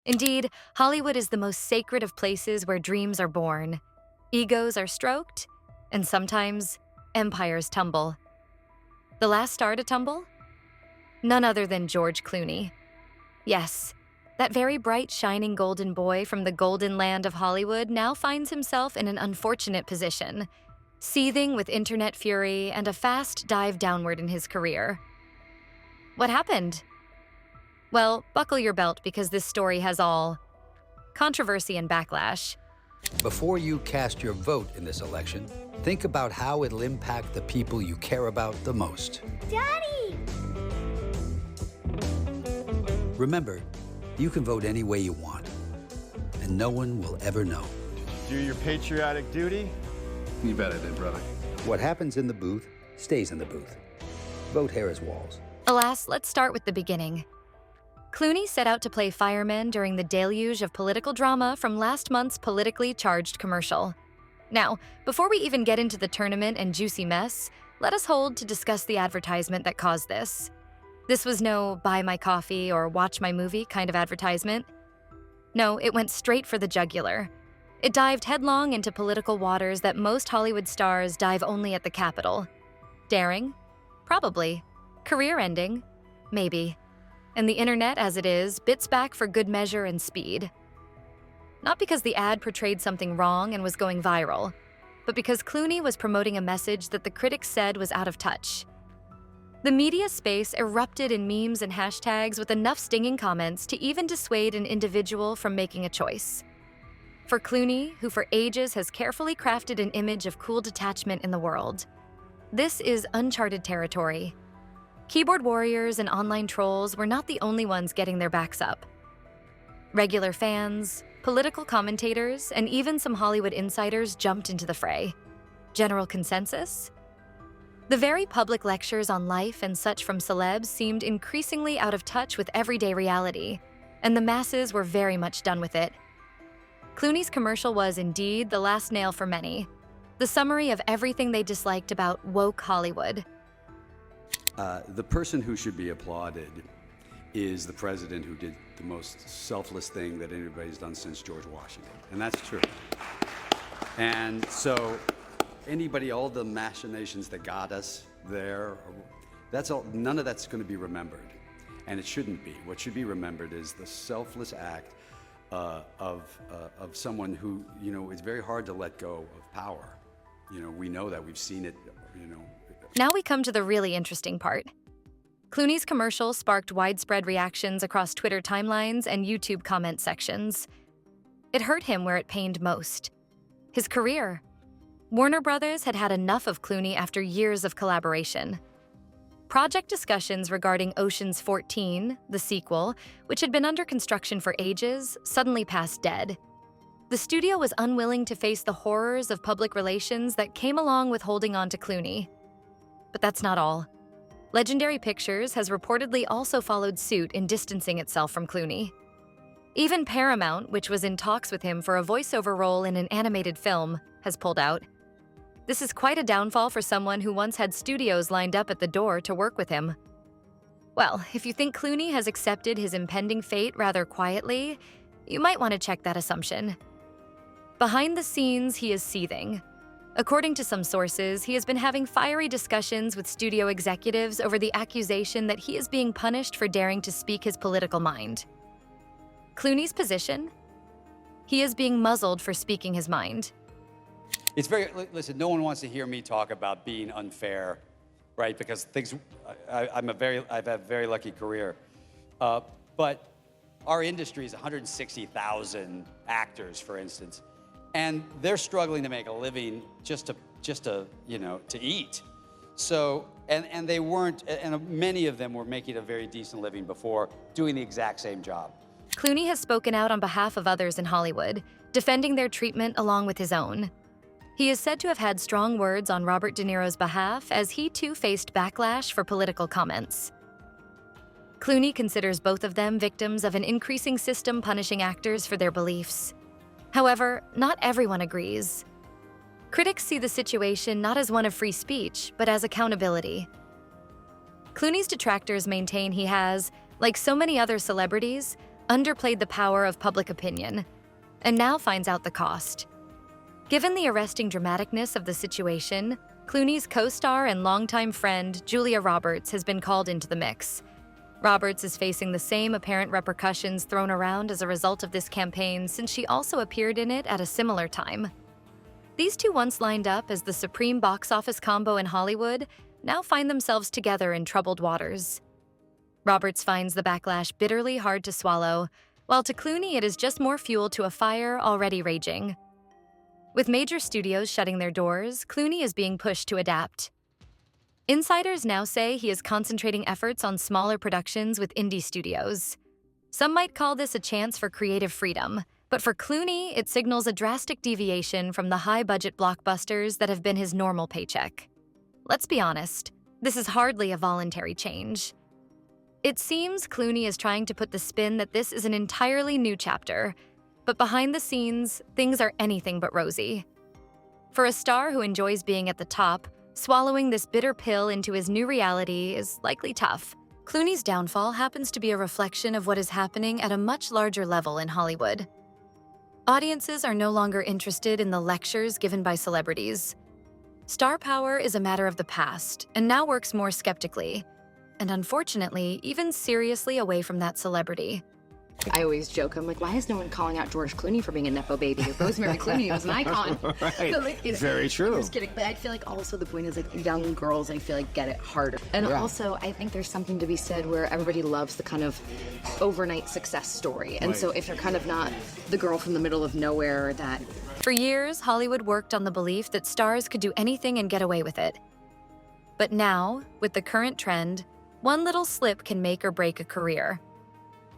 Indeed, Hollywood is the most sacred of places where dreams are born, egos are stroked, and sometimes empires tumble. The last star to tumble? None other than George Clooney. Yes, that very bright, shining golden boy from the golden land of Hollywood now finds himself in an unfortunate position, seething with internet fury and a fast dive downward in his career. What happened? Well, buckle your belt because this story has all controversy and backlash. Before you cast your vote in this election, think about how it'll impact the people you care about the most. Daddy! Remember, you can vote any way you want, and no one will ever know. Do your patriotic duty? You bet I did, brother. What happens in the booth stays in the booth. Vote Harris Walls. Alas, let's start with the beginning. Clooney set out to play fireman during the deluge of political drama from last month's politically charged commercial. Now, before we even get into the tournament and juicy mess, let us hold to discuss the advertisement that caused this. This was no buy my coffee or watch my movie kind of advertisement. No, it went straight for the jugular. It dived headlong into political waters that most Hollywood stars dive only at the Capitol. Daring? Probably. Career-ending? Maybe. And the internet, as it is, bits back for good measure and speed. Not because the ad portrayed something wrong and was going viral, but because Clooney was promoting a message that the critics said was out of touch. The media space erupted in memes and hashtags with enough stinging comments to even dissuade an individual from making a choice. For Clooney, who for ages has carefully crafted an image of cool detachment in the world, this is uncharted territory. Keyboard warriors and online trolls were not the only ones getting their backs up. Regular fans, political commentators, and even some Hollywood insiders jumped into the fray. General consensus? The very public lectures on life and such from celebs seemed increasingly out of touch with everyday reality, and the masses were very much done with it. Clooney's commercial was indeed the last nail for many, the summary of everything they disliked about woke Hollywood. The person who should be applauded is the president who did the most selfless thing that anybody's done since George Washington, and that's true. And so all the machinations that got us there, that's all, none of that's going to be remembered, and it shouldn't be. What should be remembered is the selfless act of someone who, it's very hard to let go of power. We know that, we've seen it, Now we come to the really interesting part. Clooney's commercial sparked widespread reactions across Twitter timelines and YouTube comment sections. It hurt him where it pained most. His career. Warner Brothers had had enough of Clooney after years of collaboration. Project discussions regarding Ocean's 14, the sequel, which had been under construction for ages, suddenly passed dead. The studio was unwilling to face the horrors of public relations that came along with holding on to Clooney. But that's not all. Legendary Pictures has reportedly also followed suit in distancing itself from Clooney. Even Paramount, which was in talks with him for a voiceover role in an animated film, has pulled out. This is quite a downfall for someone who once had studios lined up at the door to work with him. Well, if you think Clooney has accepted his impending fate rather quietly, you might want to check that assumption. Behind the scenes, he is seething. According to some sources, he has been having fiery discussions with studio executives over the accusation that he is being punished for daring to speak his political mind. Clooney's position? He is being muzzled for speaking his mind. Listen, no one wants to hear me talk about being unfair, right? Because I've had a very lucky career. But our industry is 160,000 actors, for instance. And they're struggling to make a living just to eat. So, and they weren't, and many of them were making a very decent living before doing the exact same job. Clooney has spoken out on behalf of others in Hollywood, defending their treatment along with his own. He is said to have had strong words on Robert De Niro's behalf as he too faced backlash for political comments. Clooney considers both of them victims of an increasing system punishing actors for their beliefs. However, not everyone agrees. Critics see the situation not as one of free speech, but as accountability. Clooney's detractors maintain he has, like so many other celebrities, underplayed the power of public opinion, and now finds out the cost. Given the arresting dramaticness of the situation, Clooney's co-star and longtime friend, Julia Roberts, has been called into the mix. Roberts is facing the same apparent repercussions thrown around as a result of this campaign, since she also appeared in it at a similar time. These two, once lined up as the supreme box office combo in Hollywood, now find themselves together in troubled waters. Roberts finds the backlash bitterly hard to swallow, while to Clooney it is just more fuel to a fire already raging. With major studios shutting their doors, Clooney is being pushed to adapt. Insiders now say he is concentrating efforts on smaller productions with indie studios. Some might call this a chance for creative freedom, but for Clooney, it signals a drastic deviation from the high-budget blockbusters that have been his normal paycheck. Let's be honest, this is hardly a voluntary change. It seems Clooney is trying to put the spin that this is an entirely new chapter, but behind the scenes, things are anything but rosy. For a star who enjoys being at the top, swallowing this bitter pill into his new reality is likely tough. Clooney's downfall happens to be a reflection of what is happening at a much larger level in Hollywood. Audiences are no longer interested in the lectures given by celebrities. Star power is a matter of the past and now works more skeptically, and unfortunately, even seriously away from that celebrity. I always joke, I'm like, why is no one calling out George Clooney for being a Nepo baby? If Rosemary Clooney was an icon. Right. But like, Very true. I'm just kidding. But I feel like also the point is like young girls, I feel like get it harder. And also, I think there's something to be said where everybody loves the kind of overnight success story. And so if you're kind of not the girl from the middle of nowhere that... For years, Hollywood worked on the belief that stars could do anything and get away with it. But now, with the current trend, one little slip can make or break a career.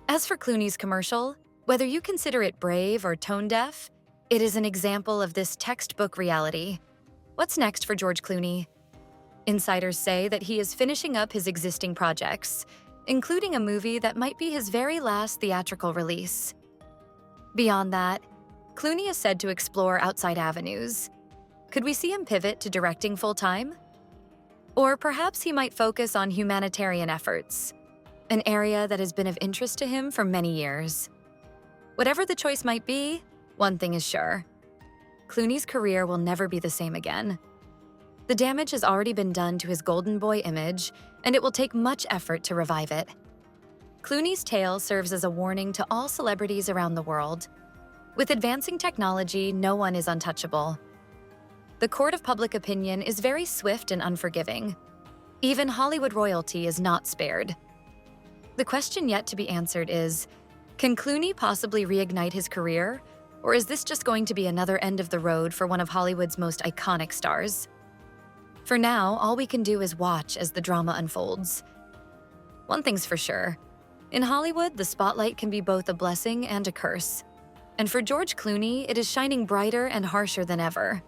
As for Clooney's commercial, whether you consider it brave or tone-deaf, it is an example of this textbook reality. What's next for George Clooney? Insiders say that he is finishing up his existing projects, including a movie that might be his very last theatrical release. Beyond that, Clooney is said to explore outside avenues. Could we see him pivot to directing full-time? Or perhaps he might focus on humanitarian efforts, an area that has been of interest to him for many years. Whatever the choice might be, one thing is sure. Clooney's career will never be the same again. The damage has already been done to his golden boy image, and it will take much effort to revive it. Clooney's tale serves as a warning to all celebrities around the world. With advancing technology, no one is untouchable. The court of public opinion is very swift and unforgiving. Even Hollywood royalty is not spared. The question yet to be answered is, can Clooney possibly reignite his career, or is this just going to be another end of the road for one of Hollywood's most iconic stars? For now, all we can do is watch as the drama unfolds. One thing's for sure, in Hollywood, the spotlight can be both a blessing and a curse. And for George Clooney, it is shining brighter and harsher than ever.